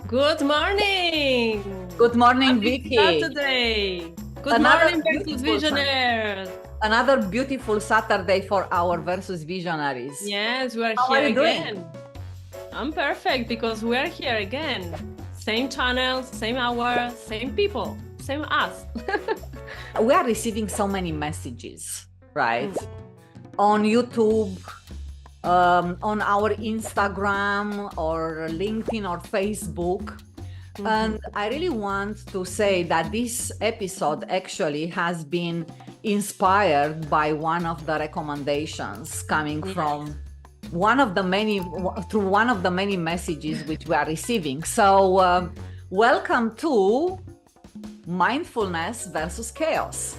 Good morning. Good morning, Happy Vicky. Saturday. Good morning, Versus Visionaries. Another beautiful Saturday for our Versus Visionaries. Yes, we are How here are you again. doing? I'm perfect because we are here again. Same channel, same hour, same people, same us. We are receiving so many messages, right? On YouTube, on our Instagram or LinkedIn or Facebook. And I really want to say that this episode actually has been inspired by one of the recommendations coming from one of the many messages which we are receiving. So welcome to Mindfulness versus Chaos.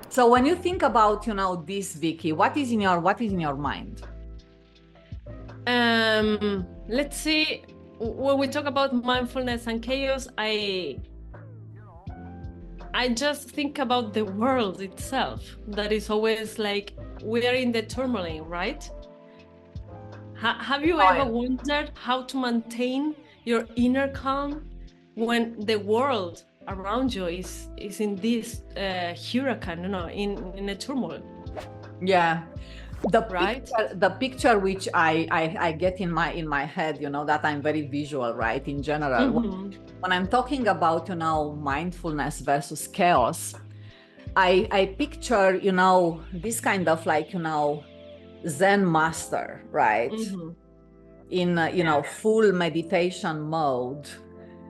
So when you think about, this, Vicky, what is in your mind? Let's see. When we talk about mindfulness and chaos, I just think about the world itself. That is always like we are in the turmoil, right? Have you ever wondered how to maintain your inner calm when the world around you is in this hurricane, in a turmoil? Yeah. The picture which I get in my head, that I'm very visual, right? In general, when I'm talking about, mindfulness versus chaos, I picture, this kind of like, Zen master, right? In, full meditation mode,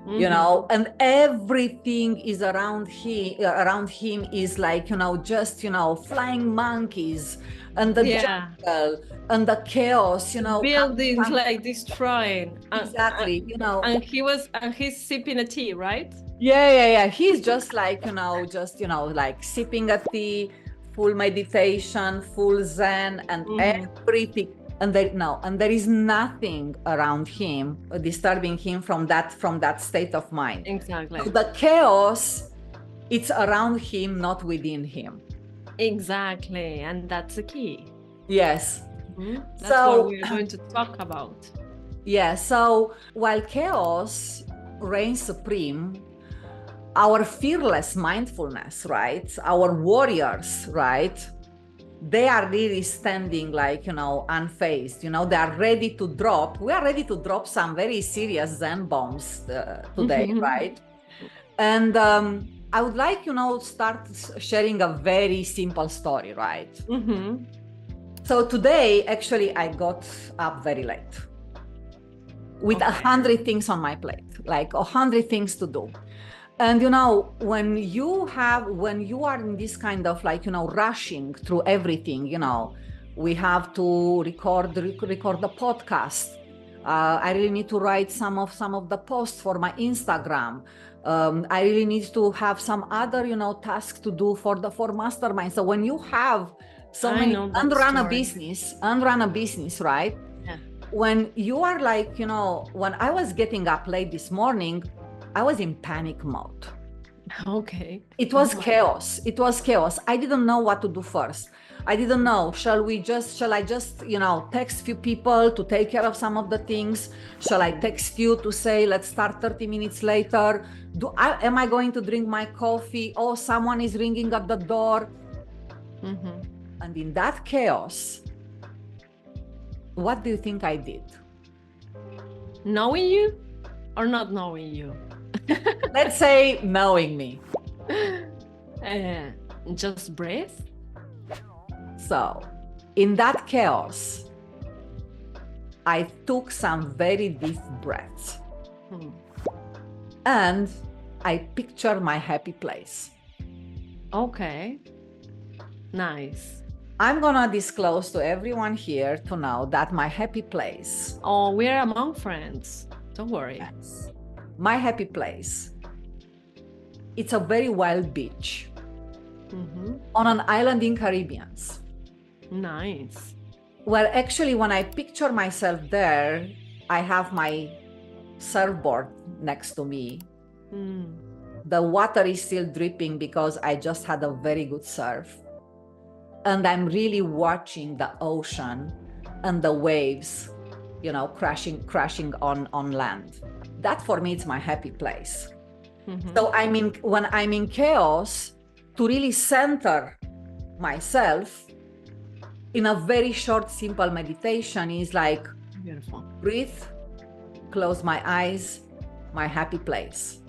and everything is around him is like, just, flying monkeys and the jungle and the chaos, buildings like destroying. Exactly, And he's sipping a tea, right? Yeah. He's just like, like sipping a tea, full meditation, full Zen, and everything. And there is nothing around him disturbing him from that state of mind. Exactly. So the chaos, it's around him, not within him. Exactly, and that's the key. Yes. That's what we're going to talk about. Yeah. So while chaos reigns supreme, our fearless mindfulness, right? Our warriors, right? They are really standing like, unfazed, they are ready to drop. We are ready to drop some very serious Zen bombs today, right? And I would like, start sharing a very simple story, right? So today, actually, I got up very late with 100 things on my plate, like 100 things to do. And when you are in this kind of like, rushing through everything, we have to record the podcast. I really need to write some of the posts for my Instagram. I really need to have some other, tasks to do for mastermind. So when you have so many unrun a business, right? Yeah. When you are like, when I was getting up late this morning, I was in panic mode. Okay. It was chaos. I didn't know what to do first. I didn't know, shall I just, text few people to take care of some of the things? Shall I text you to say, let's start 30 minutes later? Am I going to drink my coffee? Oh, someone is ringing at the door. And in that chaos, what do you think I did? Knowing you or not knowing you? Let's say knowing me. Just breathe. So in that chaos, I took some very deep breaths and I pictured my happy place. Okay. Nice. I'm gonna disclose to everyone here to know that my happy place. Oh, we're among friends. Don't worry. Yes. My happy place. It's a very wild beach on an island in Caribbean. Nice. Well, actually, when I picture myself there, I have my surfboard next to me. The water is still dripping because I just had a very good surf. and I'm really watching the ocean and the waves, you know, crashing on land. That for me, it's my happy place. So when I'm in chaos, to really center myself in a very short, simple meditation is like, Beautiful. Breathe, close my eyes, my happy place.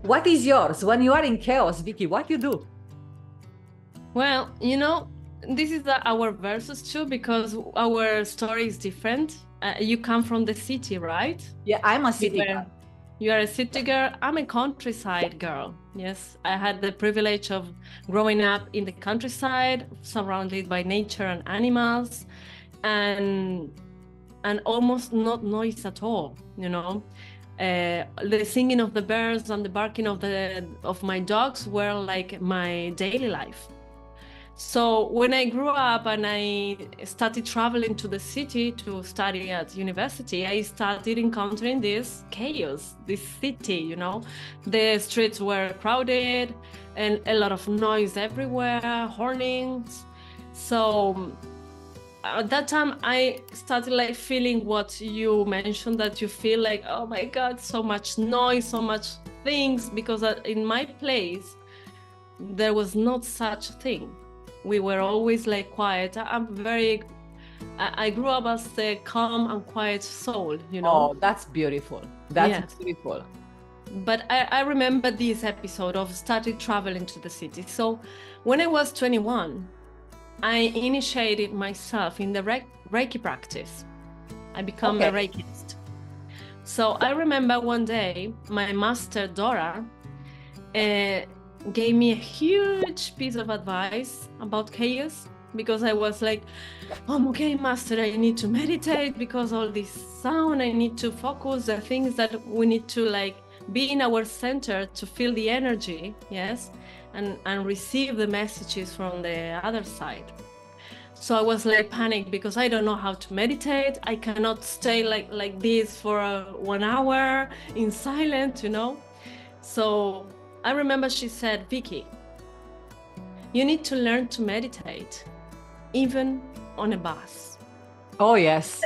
What is yours when you are in chaos, Vicky? What you do? Well, you know, this is our versus too, because our story is different. You come from the city, right? Yeah, I'm a city girl. You are a city girl. I'm a countryside girl. Yes, I had the privilege of growing up in the countryside, surrounded by nature and animals, and almost not noise at all. You know, the singing of the birds and the barking of my dogs were like my daily life. So when I grew up and I started traveling to the city to study at university, I started encountering this chaos, this city, you know. The streets were crowded and a lot of noise everywhere, hornings. So at that time, I started like feeling what you mentioned, that you feel like, oh my God, so much noise, so much things, because in my place, there was not such a thing. We were always like quiet. I grew up as a calm and quiet soul, you know. Oh, that's beautiful. That's beautiful. But I remember this episode of starting traveling to the city. So when I was 21, I initiated myself in the Reiki practice. I became a Reikist. So I remember one day, my master, Dora, gave me a huge piece of advice about chaos, because I was like, oh, okay, master, I need to meditate because all this sound, I need to focus the things that we need to like be in our center to feel the energy, yes, and receive the messages from the other side. So I was like panicked because I don't know how to meditate. I cannot stay like this for 1 hour in silence, you know. So I remember she said, Vicky, you need to learn to meditate, even on a bus. Oh, yes.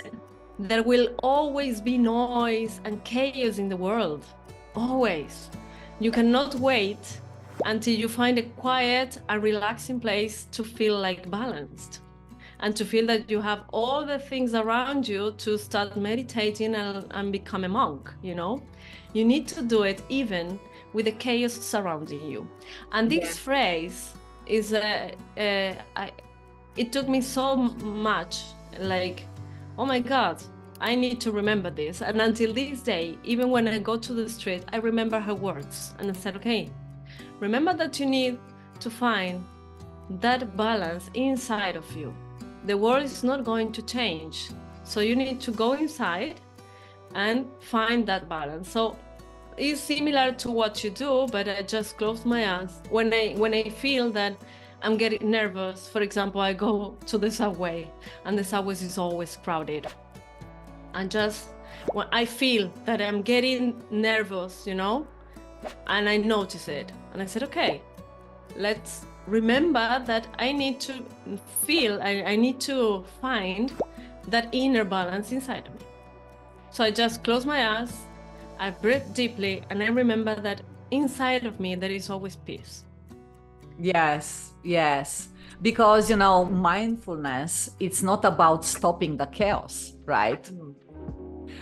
There will always be noise and chaos in the world, always. You cannot wait until you find a quiet and relaxing place to feel like balanced, and to feel that you have all the things around you to start meditating and become a monk, you know. You need to do it even with the chaos surrounding you. And this phrase is, it took me so much, like, oh my God, I need to remember this. And until this day, even when I go to the street, I remember her words. And I said, okay, remember that you need to find that balance inside of you. The world is not going to change. So you need to go inside and find that balance. So it's similar to what you do, but I just close my eyes. When I feel that I'm getting nervous, for example, I go to the subway, and the subway is always crowded. And just when I feel that I'm getting nervous, you know, and I notice it, and I said, okay, let's remember that I need to feel, I need to find that inner balance inside of me. So I just close my eyes, I breathe deeply, and I remember that inside of me there is always peace. Yes, yes. Because, you know, mindfulness, it's not about stopping the chaos, right?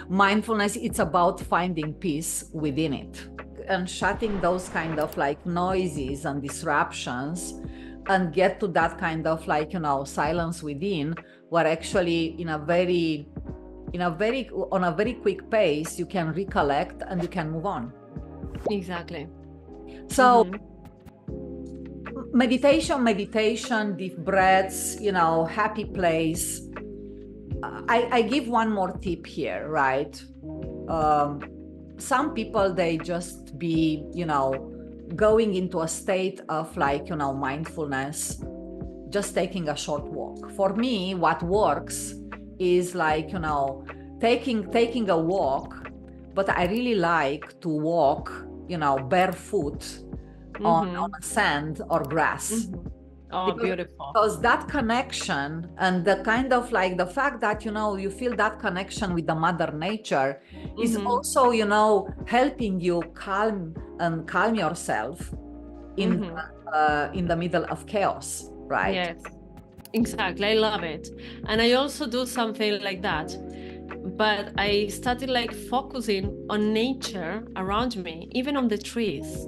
Mindfulness, it's about finding peace within it and shutting those kind of like noises and disruptions, and get to that kind of like, you know, silence within, where actually on a very quick pace you can recollect and you can move on. Exactly. So meditation, deep breaths, you know, happy place. I give one more tip here, right? Some people, they just be, you know, going into a state of like, you know, mindfulness, just taking a short walk. For me, what works is like, you know, taking a walk, but I really like to walk, you know, barefoot on sand or grass. Oh, beautiful. Because that connection and the kind of like the fact that, you feel that connection with the mother nature is also, helping you calm yourself in the middle of chaos, right? Yes, exactly. I love it. And I also do something like that. But I started like focusing on nature around me, even on the trees,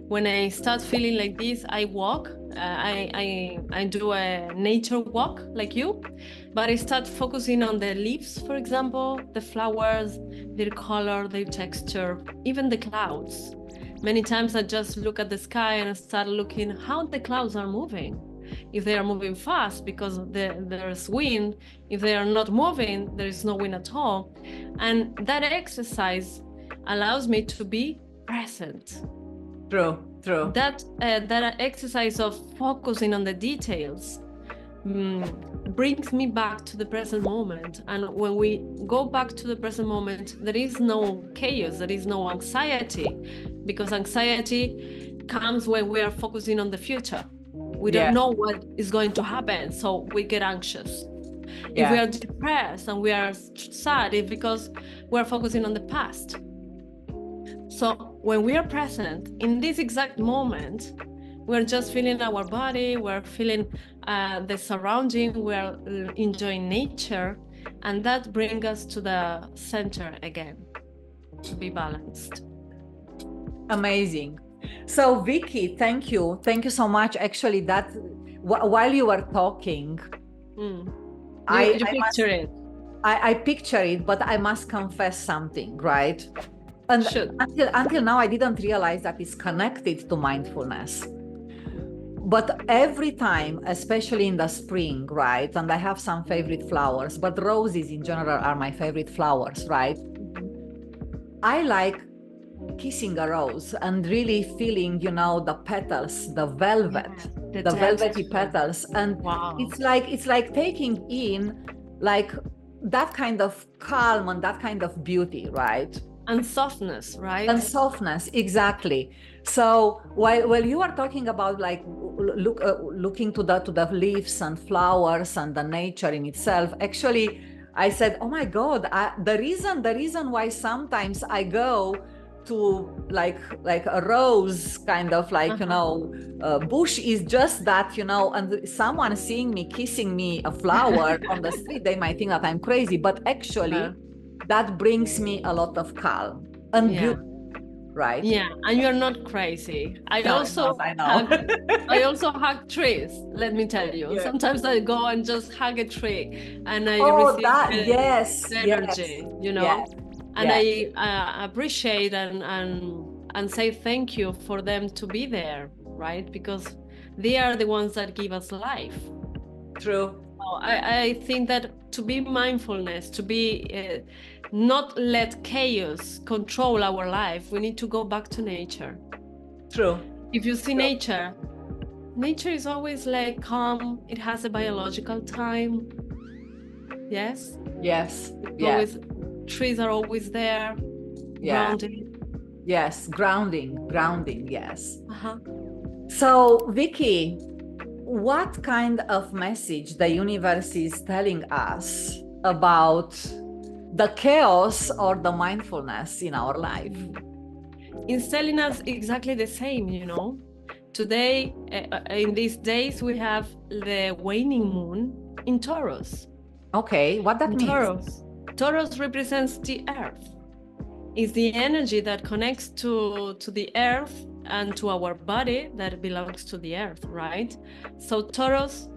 When I start feeling like this, I walk. I do a nature walk like you, but I start focusing on the leaves, for example, the flowers, their color, their texture, even the clouds. Many times I just look at the sky and I start looking how the clouds are moving. If they are moving fast because there's wind, if they are not moving, there is no wind at all. And that exercise allows me to be present. True. That exercise of focusing on the details brings me back to the present moment. And when we go back to the present moment, there is no chaos, there is no anxiety, because anxiety comes when we are focusing on the future. We don't know what is going to happen, so we get anxious. If we are depressed and we are sad, it's because we are focusing on the past. So when we are present in this exact moment, we're just feeling our body, we're feeling the surrounding, we're enjoying nature, and that brings us to the center again, to be balanced. Amazing. So Vicky, thank you so much. Actually, that while you were talking, I picture it. I picture it, but I must confess something, right? And until now, I didn't realize that it's connected to mindfulness. But every time, especially in the spring, right? And I have some favorite flowers, but roses in general are my favorite flowers, right? I like kissing a rose and really feeling, the petals, the velvet, the velvety petals. And it's like taking in like that kind of calm and that kind of beauty, right? And softness, right? And softness, exactly. So while you are talking about like looking to the leaves and flowers and the nature in itself, actually, I said, oh my God, the reason why sometimes I go to like a rose kind of like bush is just that, and someone seeing me kissing me a flower on the street, they might think that I'm crazy, but actually that brings me a lot of calm and beauty, right? Yeah, and you're not crazy. I also hug trees, let me tell you. Sometimes I go and just hug a tree and I receive the energy, and I appreciate and say thank you for them to be there, right? Because they are the ones that give us life. True. So I think that to be mindfulness, to be not let chaos control our life, we need to go back to nature. True. If you see nature is always like calm. It has a biological time. Yes. Trees are always there. Grounding. Yes, grounding. Yes. So Vicky, what kind of message the universe is telling us about the chaos or the mindfulness in our life? It's telling us exactly the same, Today, in these days, we have the waning moon in Taurus. Okay, what that means? Taurus represents the earth. It's the energy that connects to the earth and to our body that belongs to the earth, right? So Taurus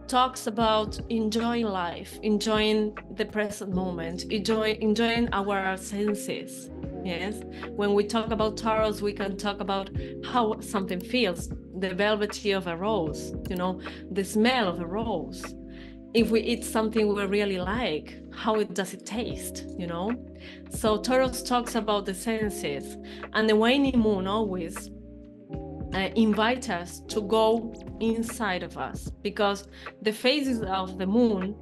talks about enjoying life, enjoying the present moment, enjoying our senses. Yes, when we talk about Taurus, we can talk about how something feels, the velvety of a rose, the smell of a rose. If we eat something we really like, how does it taste, So Taurus talks about the senses, and the waning moon always invite us to go inside of us, because the phases of the moon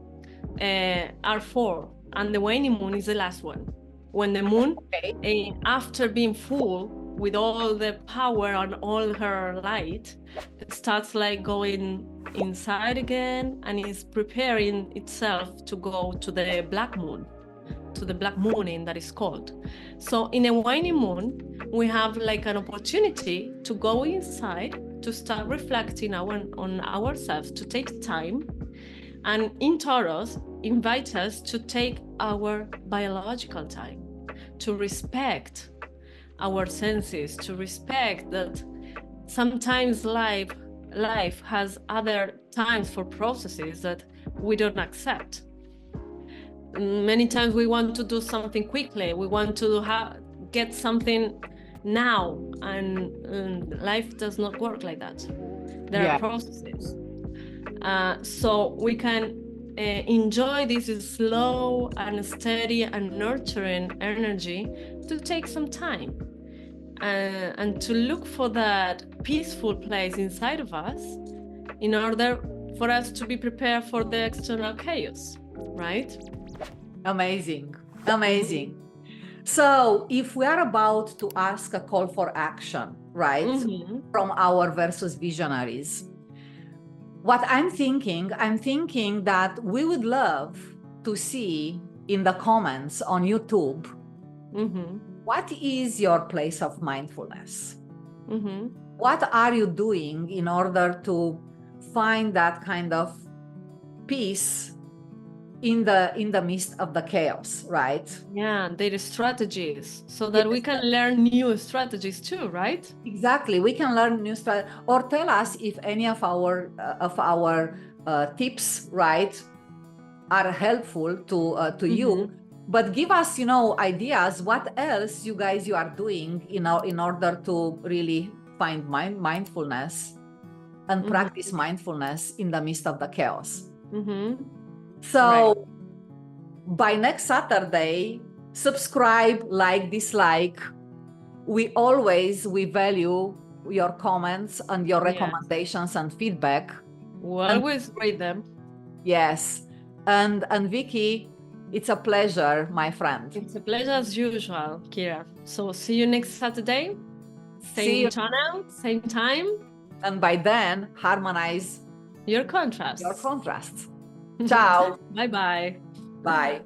are 4, and the waning moon is the last one. When the moon, after being full, with all the power and all her light, starts like going inside again and is preparing itself to go to the black moon, to the black mooning that is called. So in a waning moon, we have like an opportunity to go inside, to start reflecting on ourselves, to take time. And in Taurus, invite us to take our biological time, to respect our senses, to respect that sometimes life has other times for processes that we don't accept. Many times we want to do something quickly, we want to get something now, and life does not work like that. There are processes. So we can enjoy this slow and steady and nurturing energy to take some time and to look for that peaceful place inside of us in order for us to be prepared for the external chaos, right? Amazing. Amazing. So if we are about to ask a call for action, right, from our versus visionaries, what I'm thinking that we would love to see in the comments on YouTube, what is your place of mindfulness? What are you doing in order to find that kind of peace in the midst of the chaos, right? Yeah, their strategies, so that we can learn new strategies too, right? Exactly, we can learn new strategies. Or tell us if any of our tips, right, are helpful to you. But give us, ideas. What else you are doing, in order to really find mindfulness and practice mindfulness in the midst of the chaos. So by next Saturday, subscribe, like, dislike. We value your comments and your recommendations and feedback. We'll always read them. Yes. And Vicky, it's a pleasure, my friend. It's a pleasure as usual, Kira. So see you next Saturday. Same channel, same time. And by then, harmonize your contrasts. Ciao. Bye-bye. Bye.